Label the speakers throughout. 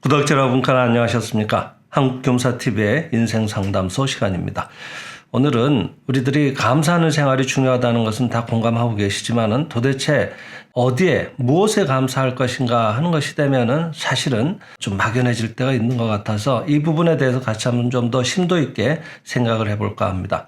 Speaker 1: 구독자 여러분, 안녕하셨습니까? 한국교사TV의 인생상담소 시간입니다. 오늘은 우리들이 감사하는 생활이 중요하다는 것은 다 공감하고 계시지만은 도대체 어디에 무엇에 감사할 것인가 하는 것이 되면은 사실은 좀 막연해질 때가 있는 것 같아서 이 부분에 대해서 같이 한번 좀 더 심도 있게 생각을 해볼까 합니다.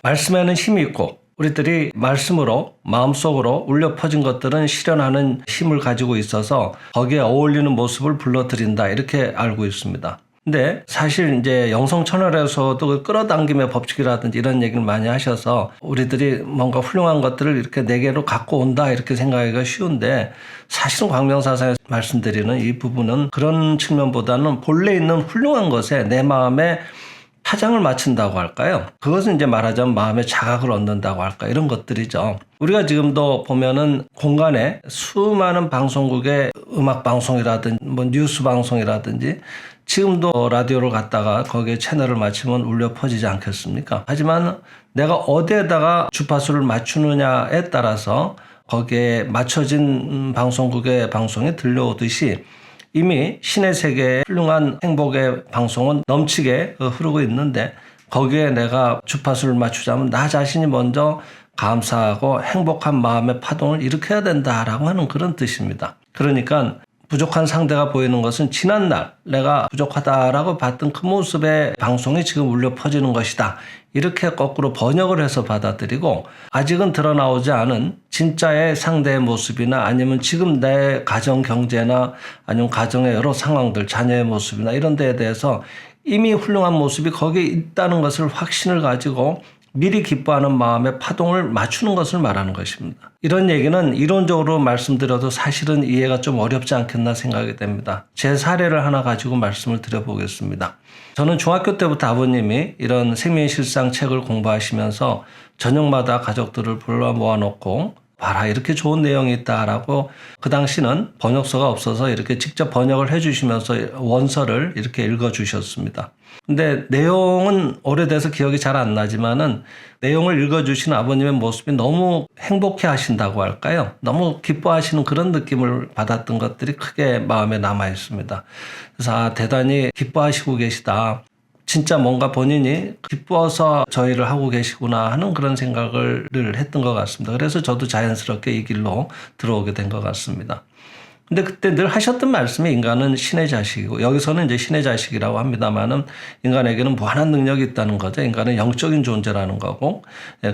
Speaker 1: 말씀에는 힘이 있고 우리들이 말씀으로 마음속으로 울려 퍼진 것들은 실현하는 힘을 가지고 있어서 거기에 어울리는 모습을 불러들인다, 이렇게 알고 있습니다. 근데 사실 이제 영성천월에서도 끌어당김의 법칙이라든지 이런 얘기를 많이 하셔서 우리들이 뭔가 훌륭한 것들을 이렇게 내게로 갖고 온다, 이렇게 생각하기가 쉬운데 사실은 광명사상에서 말씀드리는 이 부분은 그런 측면보다는 본래 있는 훌륭한 것에 내 마음에 파장을 맞춘다고 할까요? 그것은 이제 말하자면 마음의 자각을 얻는다고 할까, 이런 것들이죠. 우리가 지금도 보면은 공간에 수많은 방송국의 음악 방송이라든지 뉴스 방송이라든지 지금도 라디오를 갖다가 거기에 채널을 맞추면 울려 퍼지지 않겠습니까? 하지만 내가 어디에다가 주파수를 맞추느냐에 따라서 거기에 맞춰진 방송국의 방송이 들려오듯이 이미 신의 세계의 훌륭한 행복의 방송은 넘치게 흐르고 있는데 거기에 내가 주파수를 맞추자면 나 자신이 먼저 감사하고 행복한 마음의 파동을 일으켜야 된다라고 하는 그런 뜻입니다. 그러니까 부족한 상대가 보이는 것은 지난날 내가 부족하다라고 봤던 그 모습의 방송이 지금 울려 퍼지는 것이다, 이렇게 거꾸로 번역을 해서 받아들이고, 아직은 드러나오지 않은 진짜의 상대의 모습이나 아니면 지금 내 가정 경제나 아니면 가정의 여러 상황들, 자녀의 모습이나 이런 데에 대해서 이미 훌륭한 모습이 거기에 있다는 것을 확신을 가지고 미리 기뻐하는 마음의 파동을 맞추는 것을 말하는 것입니다. 이런 얘기는 이론적으로 말씀드려도 사실은 이해가 좀 어렵지 않겠나 생각이 됩니다. 제 사례를 하나 가지고 말씀을 드려보겠습니다. 저는 중학교 때부터 아버님이 이런 생명실상 책을 공부하시면서 저녁마다 가족들을 불러 모아놓고 봐라, 이렇게 좋은 내용이 있다라고, 그 당시는 번역서가 없어서 이렇게 직접 번역을 해주시면서 원서를 이렇게 읽어주셨습니다. 근데 내용은 오래돼서 기억이 잘 안 나지만은 내용을 읽어주신 아버님의 모습이 너무 행복해 하신다고 할까요? 너무 기뻐하시는 그런 느낌을 받았던 것들이 크게 마음에 남아 있습니다. 그래서 대단히 기뻐하시고 계시다, 진짜 뭔가 본인이 기뻐서 저희를 하고 계시구나 하는 그런 생각을 늘 했던 것 같습니다. 그래서 저도 자연스럽게 이 길로 들어오게 된 것 같습니다. 근데 그때 늘 하셨던 말씀이 인간은 신의 자식이고, 여기서는 이제 신의 자식이라고 합니다만은 인간에게는 무한한 능력이 있다는 거죠. 인간은 영적인 존재라는 거고,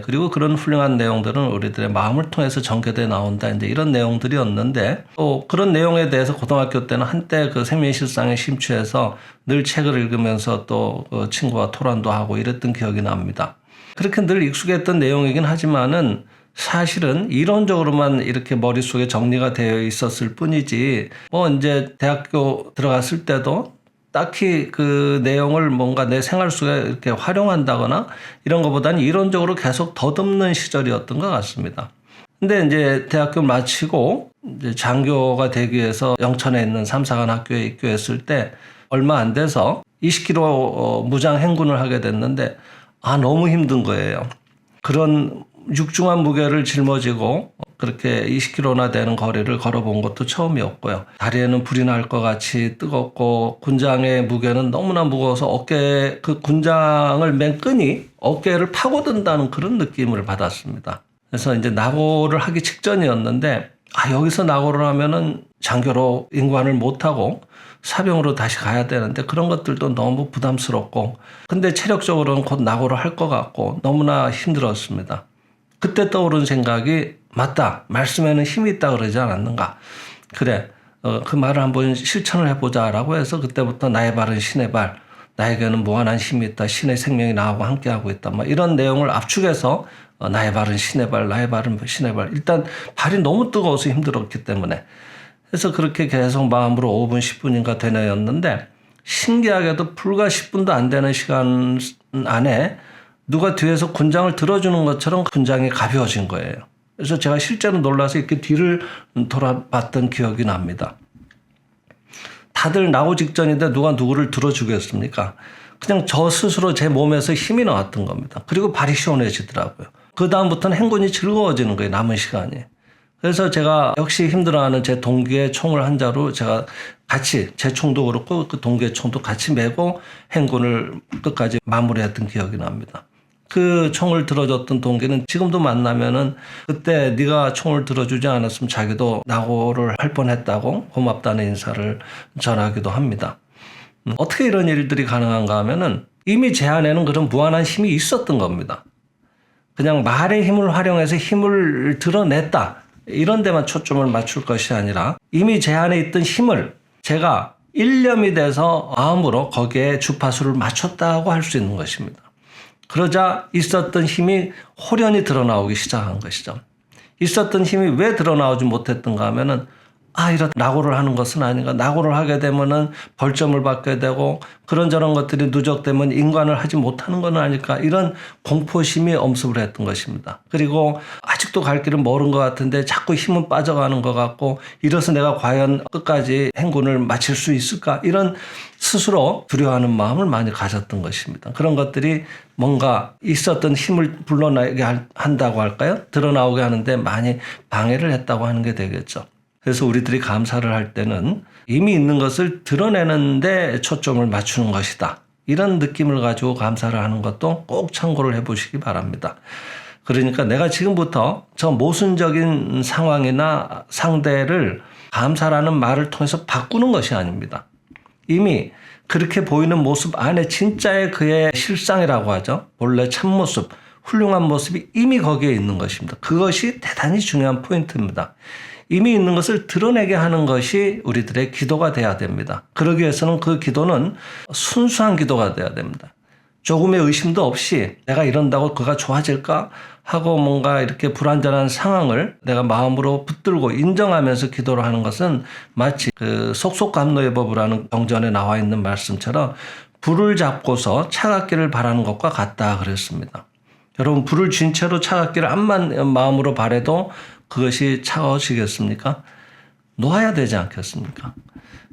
Speaker 1: 그리고 그런 훌륭한 내용들은 우리들의 마음을 통해서 전개돼 나온다, 이제 이런 내용들이었는데, 또 그런 내용에 대해서 고등학교 때는 한때 그 생명실상에 심취해서 늘 책을 읽으면서 또 그 친구와 토론도 하고 이랬던 기억이 납니다. 그렇게 늘 익숙했던 내용이긴 하지만은 사실은 이론적으로만 이렇게 머릿속에 정리가 되어 있었을 뿐이지, 이제 대학교 들어갔을 때도 딱히 그 내용을 뭔가 내 생활 속에 이렇게 활용한다거나 이런 것보다는 이론적으로 계속 더듬는 시절이었던 것 같습니다. 근데 이제 대학교 마치고 이제 장교가 되기 위해서 영천에 있는 삼사관 학교에 입교했을 때 얼마 안 돼서 20km 무장 행군을 하게 됐는데 너무 힘든 거예요. 그런 육중한 무게를 жил머지고 그렇게 20km나 되는 거리를 걸어본 것도 처음이었고요. 다리에는 불이 날 것 같이 뜨겁고 군장의 무게는 너무나 무거워서 그 군장을 맨 끈이 어깨를 파고든다는 그런 느낌을 받았습니다. 그래서 이제 낙오를 하기 직전이었는데 여기서 낙오를 하면은 장교로 임관을 못하고 사병으로 다시 가야 되는데 그런 것들도 너무 부담스럽고, 근데 체력적으로는 곧 낙오를 할 것 같고 너무나 힘들었습니다. 그때 떠오른 생각이, 맞다, 말씀에는 힘이 있다 그러지 않았는가. 그래, 그 말을 한번 실천을 해보자라고 해서 그때부터 나의 발은 신의 발, 나에게는 무한한 힘이 있다, 신의 생명이 나하고 함께하고 있다, 이런 내용을 압축해서 나의 발은 신의 발, 나의 발은 신의 발. 일단 발이 너무 뜨거워서 힘들었기 때문에. 그래서 그렇게 계속 마음으로 5분 10분인가 되뇌었는데 신기하게도 불과 10분도 안 되는 시간 안에 누가 뒤에서 군장을 들어주는 것처럼 군장이 가벼워진 거예요. 그래서 제가 실제로 놀라서 이렇게 뒤를 돌아봤던 기억이 납니다. 다들 나고 직전인데 누가 누구를 들어주겠습니까? 그냥 저 스스로 제 몸에서 힘이 나왔던 겁니다. 그리고 발이 시원해지더라고요. 그 다음부터는 행군이 즐거워지는 거예요, 남은 시간이. 그래서 제가 역시 힘들어하는 제 동기의 총을 한 자로 제가 같이 제 총도 그렇고 그 동기의 총도 같이 메고 행군을 끝까지 마무리했던 기억이 납니다. 그 총을 들어줬던 동기는 지금도 만나면은 그때 네가 총을 들어주지 않았으면 자기도 낙오를 할 뻔했다고 고맙다는 인사를 전하기도 합니다. 어떻게 이런 일들이 가능한가 하면은 이미 제 안에는 그런 무한한 힘이 있었던 겁니다. 그냥 말의 힘을 활용해서 힘을 드러냈다. 이런 데만 초점을 맞출 것이 아니라 이미 제 안에 있던 힘을 제가 일념이 돼서 마음으로 거기에 주파수를 맞췄다고 할 수 있는 것입니다. 그러자 있었던 힘이 호련히 드러나오기 시작한 것이죠. 있었던 힘이 왜 드러나오지 못했던가 하면은 이런 낙오를 하는 것은 아닌가. 낙오를 하게 되면은 벌점을 받게 되고 그런저런 것들이 누적되면 인관을 하지 못하는 건 아닐까. 이런 공포심이 엄습을 했던 것입니다. 그리고 아직도 갈 길은 멀은 것 같은데 자꾸 힘은 빠져가는 것 같고 이래서 내가 과연 끝까지 행군을 마칠 수 있을까. 이런 스스로 두려워하는 마음을 많이 가졌던 것입니다. 그런 것들이 뭔가 있었던 힘을 불러내게 한다고 할까요? 드러나오게 하는데 많이 방해를 했다고 하는 게 되겠죠. 그래서 우리들이 감사를 할 때는 이미 있는 것을 드러내는데 초점을 맞추는 것이다. 이런 느낌을 가지고 감사를 하는 것도 꼭 참고를 해보시기 바랍니다. 그러니까 내가 지금부터 저 모순적인 상황이나 상대를 감사라는 말을 통해서 바꾸는 것이 아닙니다. 이미 그렇게 보이는 모습 안에 진짜의 그의 실상이라고 하죠. 본래 참모습, 훌륭한 모습이 이미 거기에 있는 것입니다. 그것이 대단히 중요한 포인트입니다. 이미 있는 것을 드러내게 하는 것이 우리들의 기도가 돼야 됩니다. 그러기 위해서는 그 기도는 순수한 기도가 돼야 됩니다. 조금의 의심도 없이 내가 이런다고 그가 좋아질까 하고 뭔가 이렇게 불완전한 상황을 내가 마음으로 붙들고 인정하면서 기도를 하는 것은 마치 그 속속감노의 법이라는 경전에 나와 있는 말씀처럼 불을 잡고서 차갑기를 바라는 것과 같다 그랬습니다. 여러분 불을 쥔 채로 차갑기를 암만 마음으로 바라도 그것이 차가워지겠습니까? 놓아야 되지 않겠습니까?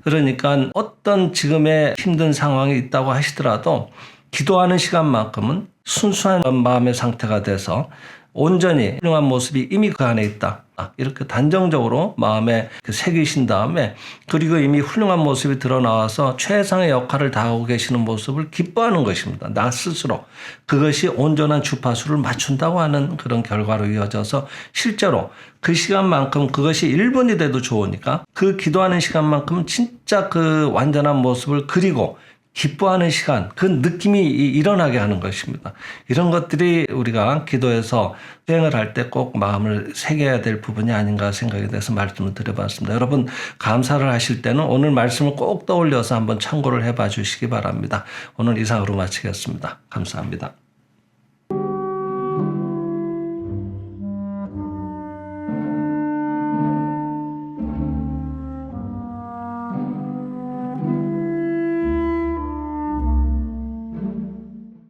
Speaker 1: 그러니까 어떤 지금의 힘든 상황이 있다고 하시더라도 기도하는 시간만큼은 순수한 마음의 상태가 돼서 온전히 훌륭한 모습이 이미 그 안에 있다. 이렇게 단정적으로 마음에 새기신 다음에 그리고 이미 훌륭한 모습이 드러나와서 최상의 역할을 다하고 계시는 모습을 기뻐하는 것입니다. 나 스스로. 그것이 온전한 주파수를 맞춘다고 하는 그런 결과로 이어져서 실제로 그 시간만큼 그것이 1분이 돼도 좋으니까 그 기도하는 시간만큼은 진짜 그 완전한 모습을 그리고 기뻐하는 시간, 그 느낌이 일어나게 하는 것입니다. 이런 것들이 우리가 기도에서 수행을 할 때 꼭 마음을 새겨야 될 부분이 아닌가 생각이 돼서 말씀을 드려봤습니다. 여러분 감사를 하실 때는 오늘 말씀을 꼭 떠올려서 한번 참고를 해봐 주시기 바랍니다. 오늘 이상으로 마치겠습니다. 감사합니다.